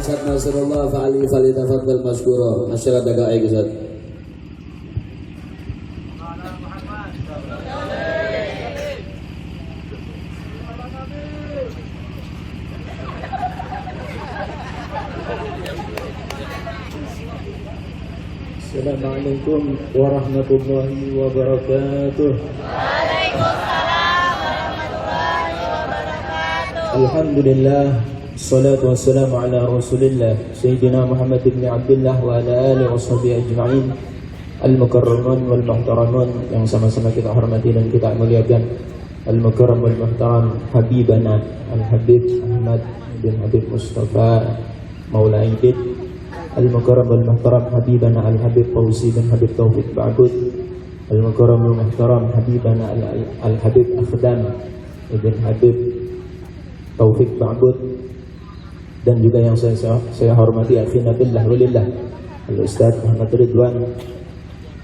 Ustaz Nasrullah fa'ali falitafaddal masykura. Masyarakat dagaik Ustaz. Assalamualaikum warahmatullahi wabarakatuh. Waalaikumsalam warahmatullahi wabarakatuh. Alhamdulillah, salatu wassalamu ala rasulillah Sayyidina Muhammad ibn Abdullah wa ala alihi wa sahbihi ajma'in. Al-mukarramun wal muhtaramun yang sama-sama kita hormati dan kita muliakan. Al-mukarram wal muhtaram Habibana Al-Habib Ahmad bin Habib Mustafa Maula Aidid. Al-mukarram wal muhtaram Habibana Al-Habib Fauzi bin Habib Taufik Ba'bud. Al-mukarram wal muhtaram Habibana Al-Habib Akhdam bin Habib Taufik Ba'bud. Dan juga yang saya hormati akhina billah walillah Al-Ustaz Muhammad Ridwan,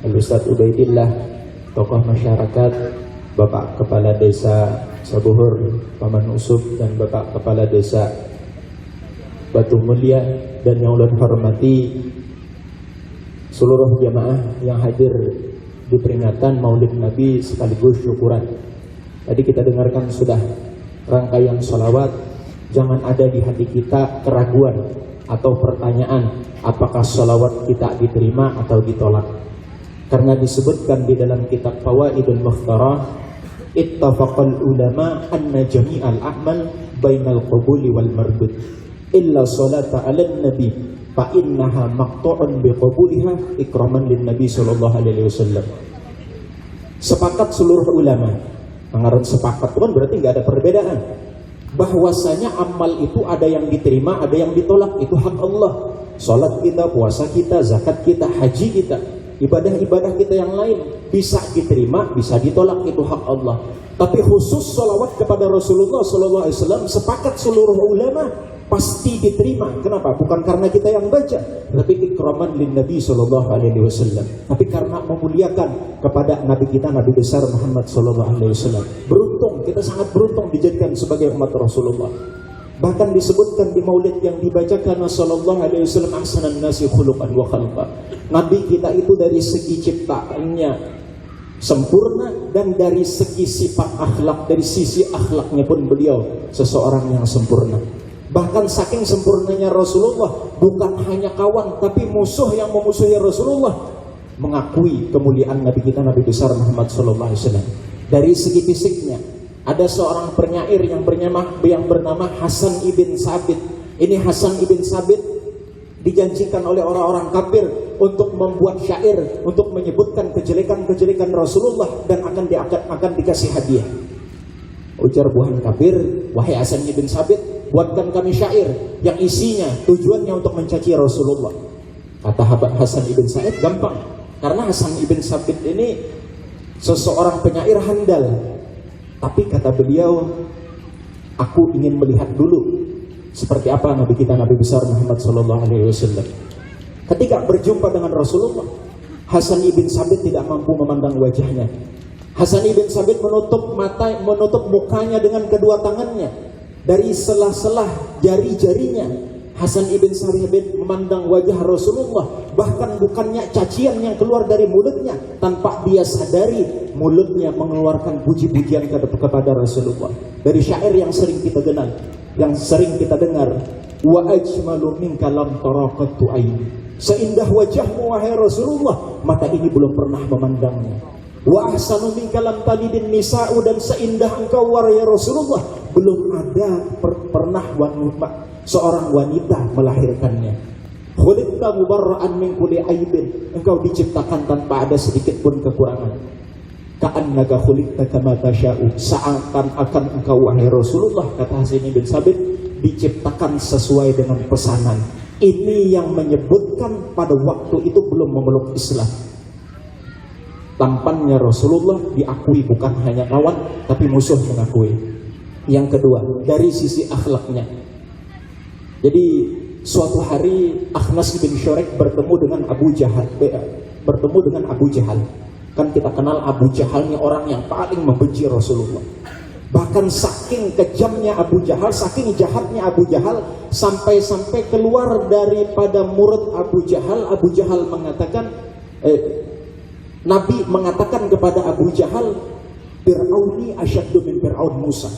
Al-Ustaz Ubaidillah, tokoh masyarakat, Bapak Kepala Desa Sabuhur Paman Usub, dan Bapak Kepala Desa Batu Mulia, dan yang Allah hormati seluruh jamaah yang hadir di peringatan Maulid Nabi sekaligus syukuran. Tadi kita dengarkan sudah rangkaian sholawat. Jangan ada di hati kita keraguan atau pertanyaan apakah sholawat kita diterima atau ditolak. Karena disebutkan di dalam kitab Fawaidul Mukhtarah, ittafaqal ulama anna jami'al a'mal bainal qabuli wal mardud illa salata 'alan nabi fa innaha maqtu'un bi qabuliha ikraman lin nabi sallallahu alaihi wasallam. Sepakat seluruh ulama. Pengaruh sepakat itu kan berarti enggak ada perbedaan. Bahwasanya amal itu ada yang diterima, ada yang ditolak. Itu hak Allah. Salat kita, puasa kita, zakat kita, haji kita, ibadah-ibadah kita yang lain bisa diterima, bisa ditolak. Itu hak Allah. Tapi khusus sholawat kepada Rasulullah SAW sepakat seluruh ulama pasti diterima. Kenapa? Bukan karena kita yang baca, tapi ikraman lin Nabi sallallahu alaihi wasallam. Tapi karena memuliakan kepada Nabi kita, Nabi besar Muhammad sallallahu alaihi wasallam. Beruntung, kita sangat beruntung dijadikan sebagai umat Rasulullah. Bahkan disebutkan di maulid yang dibacakan sallallahu alaihi wasallam, ahsanan nasi khuluqan wa khalqa. Nabi kita itu dari segi ciptaannya sempurna, dan dari segi sifat akhlak, dari sisi akhlaknya pun beliau seseorang yang sempurna. Bahkan saking sempurnanya Rasulullah, bukan hanya kawan tapi musuh yang memusuhi Rasulullah mengakui kemuliaan Nabi kita, Nabi besar Muhammad sallallahu alaihi wasallam. Dari segi fisiknya, ada seorang penyair yang bernama Hasan ibn Sabit. Ini Hasan ibn Sabit dijanjikan oleh orang-orang kafir untuk membuat syair untuk menyebutkan kejelekan-kejelekan Rasulullah dan akan dikasih hadiah. Ujar buhan kafir, wahai Hasan ibn Sabit, buatkan kami syair yang isinya tujuannya untuk mencaci Rasulullah. Kata Hasan ibn Sabit, gampang. Karena Hasan ibn Sabit ini seseorang penyair handal. Tapi kata beliau, aku ingin melihat dulu seperti apa Nabi kita, Nabi besar Muhammad sallallahu alaihi wasallam. Ketika berjumpa dengan Rasulullah, Hasan ibn Sabit tidak mampu memandang wajahnya. Hasan ibn Sabit menutup mukanya dengan kedua tangannya. Dari sela-sela jari-jarinya, Hasan ibn Sabit memandang wajah Rasulullah. Bahkan bukannya cacian yang keluar dari mulutnya, tanpa dia sadari mulutnya mengeluarkan puji-pujian kepada Rasulullah. Dari syair yang sering kita kenal, yang sering kita dengar, wa ajmalu minka lam taraqatu aini. Seindah wajahmu wahai Rasulullah, mata ini belum pernah memandangnya. Wa ahsanu minka lam talidin nisa'u, dan seindah engkau wahai Rasulullah belum ada pernah seorang wanita melahirkannya. Khuliqta mubarra'an min kulli aibin, engkau diciptakan tanpa ada sedikit pun kekurangan. Ka'annaka khuliqta kama tasya'u, seakan-akan engkau wahai Rasulullah, kata Hasan bin Sabit, diciptakan sesuai dengan pesanan. Ini yang menyebutkan pada waktu itu belum memeluk Islam. Tampannya Rasulullah diakui bukan hanya kawan, tapi musuh mengakui. Yang kedua, dari sisi akhlaknya. Jadi suatu hari Akhnas bin Syurek bertemu dengan Abu Jahal. Kan kita kenal Abu Jahal ini orang yang paling membenci Rasulullah. Bahkan saking kejamnya Abu Jahal, saking jahatnya Abu Jahal, sampai-sampai keluar daripada mulut Abu Jahal mengatakan, Nabi mengatakan kepada Abu Jahal, Fir'auni asyaddu min Fir'aun Musa.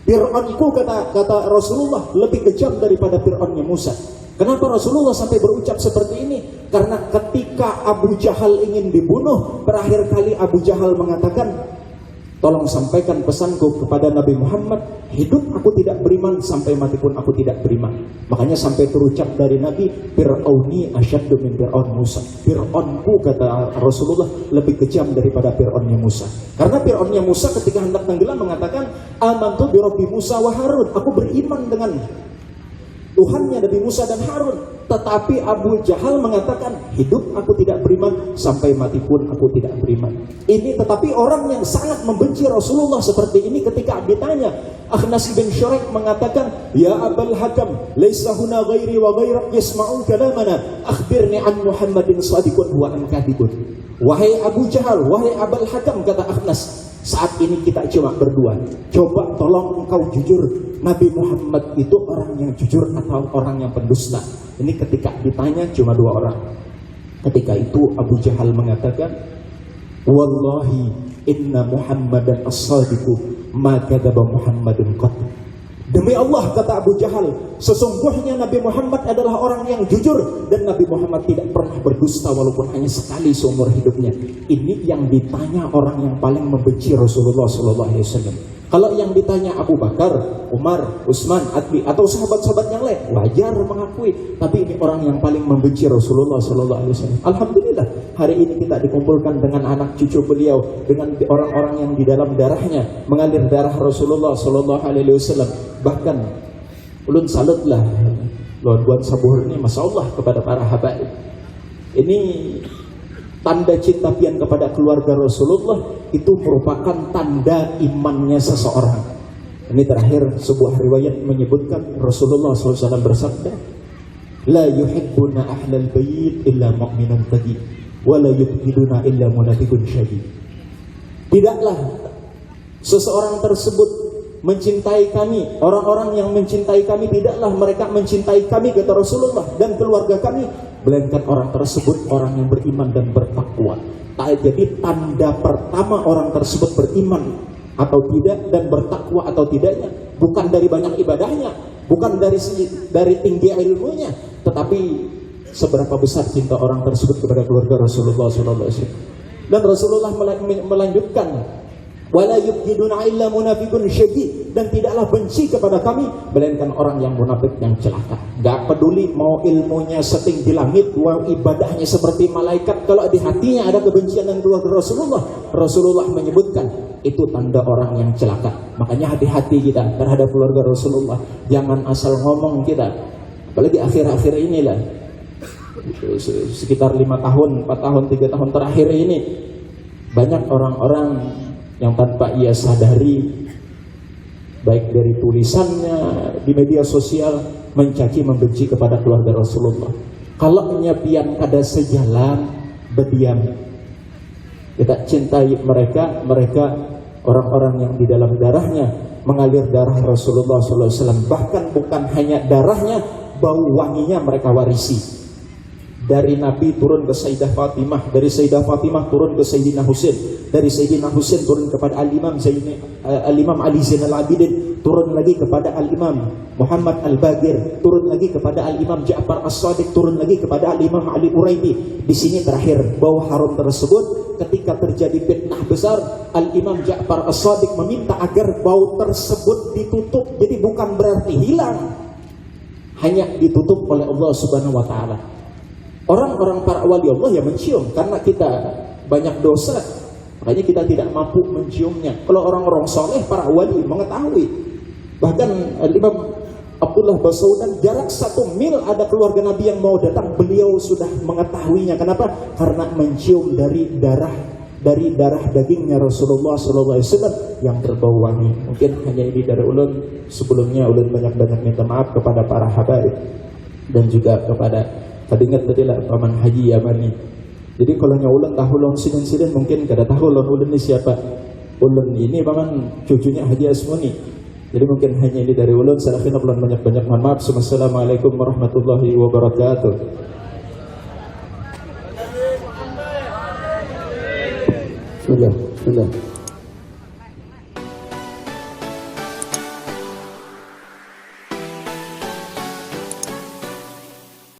Fir'aunku, kata Rasulullah, lebih kejam daripada Fir'aunnya Musa. Kenapa Rasulullah sampai berucap seperti ini? Karena ketika Abu Jahal ingin dibunuh, terakhir kali Abu Jahal mengatakan, tolong sampaikan pesanku kepada Nabi Muhammad, hidup aku tidak beriman, sampai mati pun aku tidak beriman. Makanya sampai terucap dari Nabi, Fir'auni asyaddu min Fir'aun Musa. Fir'aunku, kata Rasulullah, lebih kejam daripada Fir'aunnya Musa. Karena Fir'aunnya Musa ketika hendak tenggelam mengatakan, amantu bi Rabbi Musa wa Harun, aku beriman dengan Tuhannya Nabi Musa dan Harun. Tetapi Abu Jahal mengatakan, hidup aku tidak beriman, sampai mati pun aku tidak beriman. Ini tetapi orang yang sangat membenci Rasulullah seperti ini ketika ditanya, Akhnas bin Syuraik mengatakan, ya Abul Hakam, laisa huna ghairi wa ghairak yasma'u kalamana, akhbirni an Muhammadin sadiqun wa an kadibun. Wahai Abu Jahal, wahai Abul Hakam, kata Akhnas, saat ini kita cuma berdua. Coba tolong engkau jujur, Nabi Muhammad itu orang yang jujur atau orang yang pendusta? Ini ketika ditanya cuma dua orang. Ketika itu Abu Jahal mengatakan, wallahi inna Muhammadan as-sadiqu ma kadzaba Muhammadun qat. Demi Allah, kata Abu Jahal, sesungguhnya Nabi Muhammad adalah orang yang jujur, dan Nabi Muhammad tidak pernah berdusta walaupun hanya sekali seumur hidupnya. Ini yang ditanya orang yang paling membenci Rasulullah SAW. Kalau yang ditanya Abu Bakar, Umar, Utsman, Ali, atau sahabat-sahabat yang lain, wajar mengakui. Tapi ini orang yang paling membenci Rasulullah SAW. Alhamdulillah, hari ini kita dikumpulkan dengan anak cucu beliau, dengan orang-orang yang di dalam darahnya mengalir darah Rasulullah SAW. Bahkan ulun salutlah lawan buat sabuhur ini, masya Allah, kepada para habaib. Ini tanda cinta pian kepada keluarga Rasulullah, itu merupakan tanda imannya seseorang. Ini terakhir sebuah riwayat menyebutkan Rasulullah SAW bersabda, la yuhibbuna ahlal bayit illa mu'minun taqi, wa la yubghiduna illa munafiqun syadid. Tidaklah seseorang tersebut mencintai kami, orang-orang yang mencintai kami, tidaklah mereka mencintai kami, kata Rasulullah, dan keluarga kami, melainkan orang tersebut orang yang beriman dan bertakwa. Jadi tanda pertama orang tersebut beriman atau tidak dan bertakwa atau tidaknya bukan dari banyak ibadahnya, bukan dari tinggi ilmunya, tetapi seberapa besar cinta orang tersebut kepada keluarga Rasulullah SAW. Dan Rasulullah melanjutkan, wala yubghiduna illa munafiqun syadid, dan tidaklah benci kepada kami melainkan orang yang munafik yang celaka. Gak peduli mau ilmunya setinggi langit, mau ibadahnya seperti malaikat, kalau di hatinya ada kebencian dan keluarga Rasulullah, Rasulullah menyebutkan itu tanda orang yang celaka. Makanya hati-hati kita terhadap keluarga Rasulullah, jangan asal ngomong kita. Apalagi akhir-akhir inilah, sekitar 5 tahun, 4 tahun, 3 tahun terakhir ini, banyak orang-orang yang tanpa ia sadari, baik dari tulisannya di media sosial, mencaci membenci kepada keluarga Rasulullah. Kalau nyapian kada sejalan, berdiam. Kita cintai mereka orang-orang yang di dalam darahnya mengalir darah Rasulullah SAW. Bahkan bukan hanya darahnya, bau wanginya mereka warisi. Dari Nabi turun ke Sayyidah Fatimah, dari Sayyidah Fatimah turun ke Sayyidina Husain, dari Sayyidina Husain turun kepada Al-Imam Ali Zainal Abidin, turun lagi kepada Al-Imam Muhammad Al-Bagir, turun lagi kepada Al-Imam Ja'far As-Sadiq, turun lagi kepada Al-Imam Ali Uraidi. Di sini terakhir bau harum tersebut, ketika terjadi fitnah besar, Al-Imam Ja'far As-Sadiq meminta agar bau tersebut ditutup. Jadi bukan berarti hilang, hanya ditutup oleh Allah Subhanahu wa taala. Orang-orang para wali Allah yang mencium, karena kita banyak dosa, makanya kita tidak mampu menciumnya. Kalau orang-orang soleh, para wali mengetahui. Bahkan Imam Abdullah Basaudan, jarak 1 mil ada keluarga Nabi yang mau datang, beliau sudah mengetahuinya. Kenapa? Karena mencium dari darah dagingnya Rasulullah SAW yang berbau wangi. Mungkin hanya ini dari ulun. Sebelumnya ulun banyak-banyak minta maaf kepada para habaib dan juga kepada, tadi ingat tadi lah Paman Haji Yamani. Jadi kalau ulun tahu lawan siden mungkin kada tahu lawan ulun ini siapa. Ulun ini paman cucunya Haji Asmuni. Jadi mungkin hanya ini dari ulun. Salafina ulun banyak-banyak mohon maaf. Assalamualaikum warahmatullahi wabarakatuh. Bismillah.